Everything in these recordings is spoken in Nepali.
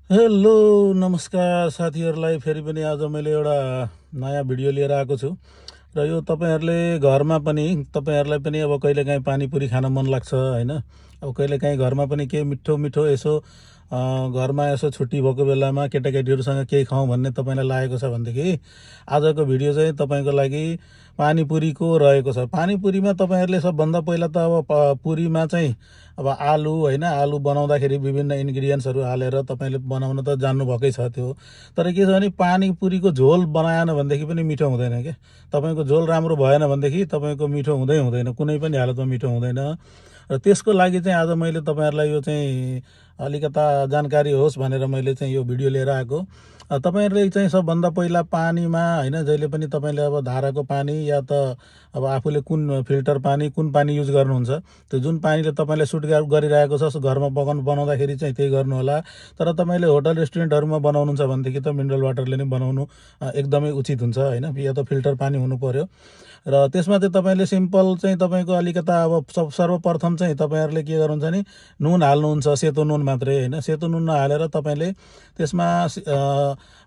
हेलो नमस्कार साथीहरूलाई फेरि पनि आज मैले एउटा नयाँ भिडियो लिएर आएको छु र यो तपाईँहरूले घरमा पनि तपाईँहरूलाई पनि अब कहिलेकाहीँ पानीपुरी खान मन लाग्छ हैन। अब कहिलेकाहीँ घरमा पनि केही मिठो मिठो यसो घरमा यसो छुट्टी भएको बेलामा केटाकेटीहरूसँग केही खाउँ भन्ने तपाईँलाई लागेको छ भनेदेखि आजको भिडियो चाहिँ तपाईँको लागि पानीपुरीको रहेको छ। पानीपुरीमा तपाईँहरूले सबभन्दा पहिला त अब पुरीमा चाहिँ अब आलु हैन, आलु बनाउँदाखेरि विभिन्न इन्ग्रिडियन्ट्सहरू हालेर तपाईँले बनाउन त जान्नुभएकै छ त्यो। तर के छ भने पानीपुरीको झोल बनाएन भनेदेखि पनि मिठो हुँदैन क्या। तपाईँको झोल राम्रो भएन भनेदेखि तपाईँको मिठो हुँदै हुँदैन, कुनै पनि हालतमा मिठो हुँदैन। र त्यसको लागि चाहिँ आज मैले तपाईँहरूलाई यो चाहिँ अलिकता जानकारी होस् भनेर मैले चाहिँ यो भिडियो लिएर आएको। तपाईँहरूले चाहिँ सबभन्दा पहिला पानीमा हैन, जहिले पनि तपाईँले अब धाराको पानी या त अब आफूले कुन फिल्टर पानी कुन पानी युज गर्नुहुन्छ, त्यो जुन पानीले तपाईँले सुट गरिरहेको छ घरमा बनाउँदाखेरि चाहिँ त्यही गर्नु होला। तर तपाईँले होटल रेस्टुरेन्टहरूमा बनाउनुहुन्छ भनेदेखि त मिनरल वाटरले नै बनाउनु एकदमै उचित हुन्छ हैन, या त फिल्टर पानी हुनु पर्यो। र त्यसमा चाहिँ तपाईँले सिम्पल चाहिँ तपाईँको अलिकता अब सर्वप्रथम चाहिँ तपाईँहरूले के गर्नुहुन्छ भने नुन हाल्नुहुन्छ, सेतो नुन मात्रै हैन। सेतो नुन नहालेर तपाईँले त्यसमा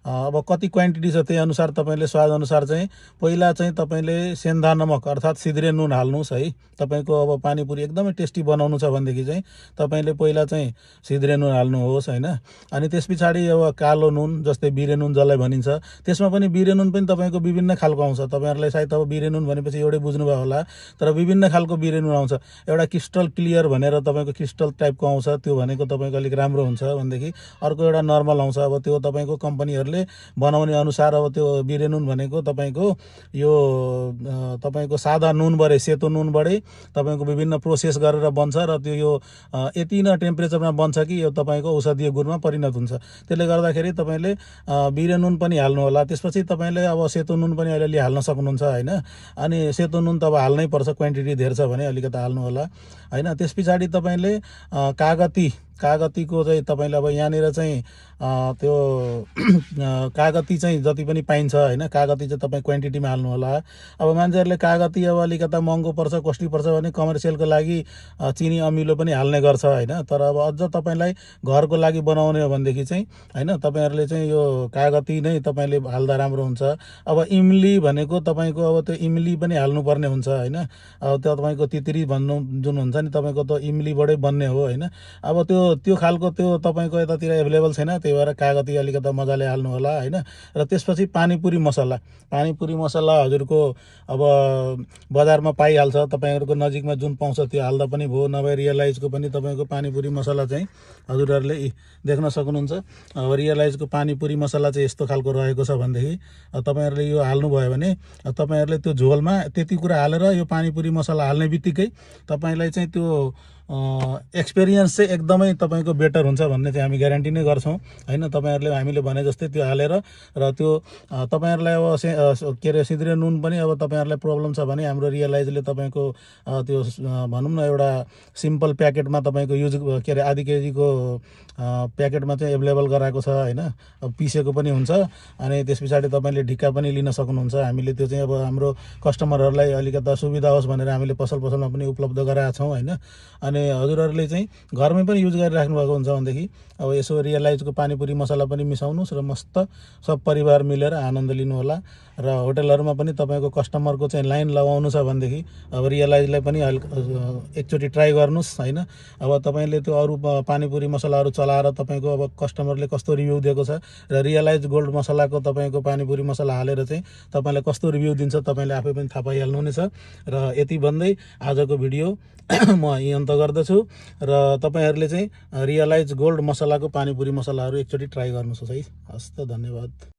अब कति क्वान्टिटी छ त्यही अनुसार तपाईँले स्वाद अनुसार चाहिँ पहिला चाहिँ तपाईँले सेन्धा नमक अर्थात् सिद्रे नुन हाल्नुहोस् है। तपाईँको अब पानीपुरी एकदमै टेस्टी बनाउनु छ भनेदेखि चाहिँ तपाईँले पहिला चाहिँ सिद्रे नुन हाल्नुहोस् हैन। अनि त्यस पछाडि अब कालो नुन जस्तै बिरे नुन जसलाई भनिन्छ, त्यसमा पनि बिरे नुन पनि तपाईँको विभिन्न खालको आउँछ। तपाईँहरूलाई सायद अब बिरे नुन भनेपछि एउटै बुझ्नुभयो होला, तर विभिन्न खालको बिरे नुन आउँछ। एउटा क्रिस्टल क्लियर भनेर तपाईँको क्रिस्टल टाइपको आउँछ, त्यो भनेको तपाईँको अलिक राम्रो हुन्छ भनेदेखि अर्को एउटा नर्मल आउँछ। अब त्यो तपाईँको कम्पनीहरूले बनाउने अनुसार अब त्यो बिरे नुन भनेको तपाईँको यो तपाईँको सादा नुनबाटै सेतो नुनबाटै तपाईँको विभिन्न प्रोसेस गरेर बन्छ र त्यो यो यति न टेम्परेचरमा बन्छ कि यो तपाईँको औषधीय गुणमा परिणत हुन्छ। त्यसले गर्दाखेरि तपाईँले बिरे नुन पनि हाल्नु होला। त्यसपछि तपाईँले अब सेतो नुन पनि अलिअलि हाल्न सक्नुहुन्छ हैन। अनि सेतो नुन त अब हाल्नै पर्छ, क्वान्टिटी धेर छ भने अलिकति हाल्नु होला हैन। त्यस पछाडि तपाईँले कागतीको चाहिँ तपाईँले अब यहाँनिर चाहिँ त्यो कागती चाहिँ जति पनि पाइन्छ हैन, कागती चाहिँ तपाईँ क्वान्टिटीमा हाल्नु होला। अब मान्छेहरूले कागती अब अलिकता महँगो पर्छ, कस्टली पर्छ भने कमर्सियलको लागि चिनी अमिलो पनि हाल्ने गर्छ हैन। तर अब अझ तपाईँलाई घरको लागि बनाउने हो भनेदेखि चाहिँ हैन, तपाईँहरूले चाहिँ यो कागती नै तपाईँले हाल्दा राम्रो हुन्छ। अब इमली भनेको तपाईँको अब त्यो इमली पनि हाल्नुपर्ने हुन्छ हैन। अब त्यो तपाईँको तित्री भन्नु जुन हुन्छ नि तपाईँको त इमलीबाटै बन्ने हो हैन। अब त्यो खालको त्यो तपाईँको यतातिर एभाइलेबल छैन, त्यही भएर कागती अलिकता मजाले हाल्नु होला हैन। र त्यसपछि पानीपुरी मसला हजुरको अब बजारमा पाइहाल्छ, तपाईँहरूको नजिकमा जुन पाउँछ त्यो हाल्दा पनि भयो। नभए रियलाइजको पनि तपाईँको पानीपुरी मसला चाहिँ हजुरहरूले देख्न सक्नुहुन्छ। अब रियलाइजको पानीपुरी मसला चाहिँ यस्तो खालको रहेको छ भनेदेखि तपाईँहरूले यो हाल्नुभयो भने तपाईँहरूले त्यो झोलमा त्यति कुरा हालेर यो पानीपुरी मसला हाल्ने बित्तिकै तपाईँलाई चाहिँ त्यो एक्सपिरियन्स चाहिँ एकदमै तपाईँको बेटर हुन्छ भन्ने चाहिँ हामी ग्यारेन्टी नै गर्छौँ हैन। तपाईँहरूले हामीले भने जस्तै त्यो हालेर र त्यो तपाईँहरूलाई अब के अरे सिद्रे नुन पनि अब तपाईँहरूलाई प्रब्लम छ भने हाम्रो रियलाइजले तपाईँको त्यो भनौँ न एउटा सिम्पल प्याकेटमा तपाईँको युज के अरे आधी केजीको प्याकेटमा चाहिँ एभाइलेबल गराएको छ हैन। अब पिसेको पनि हुन्छ। अनि त्यस पछाडि तपाईँले ढिक्का पनि लिन सक्नुहुन्छ। हामीले त्यो चाहिँ अब हाम्रो कस्टमरहरूलाई अलिकता सुविधा होस् भनेर हामीले पसलमा पनि उपलब्ध गराएका छौँ हैन। अनि हजुरहरूले चाहिँ घरमै पनि युज गरिराख्नु भएको हुन्छ भनेदेखि अब यसो रियलाइजको पानीपुरी मसला पनि मिसाउनुहोस् र मस्त सब परिवार मिलेर आनन्द लिनुहोला। र होटलहरूमा पनि तपाईँको कस्टमरको चाहिँ लाइन लगाउनु छ भनेदेखि अब रियलाइजलाई पनि एकचोटि ट्राई गर्नुहोस् हैन। अब तपाईँले त्यो अरू पानीपुरी मसलाहरू चलाएर तपाईँको अब कस्टमरले कस्तो रिभ्यू दिएको छ र रियलाइज गोल्ड मसलाको तपाईँको पानीपुरी मसला हालेर चाहिँ तपाईँलाई कस्तो रिभ्यू दिन्छ तपाईँले आफै पनि थाहा पाइहाल्नु हुनेछ। र यति भन्दै आजको भिडियो म यही अन्त गर्दछु र तपाईँहरूले चाहिँ रियलाइज गोल्ड मसलाको पानीपुरी मसलाहरू एकचोटि ट्राई गर्नुहोस् है। हस् त, धन्यवाद।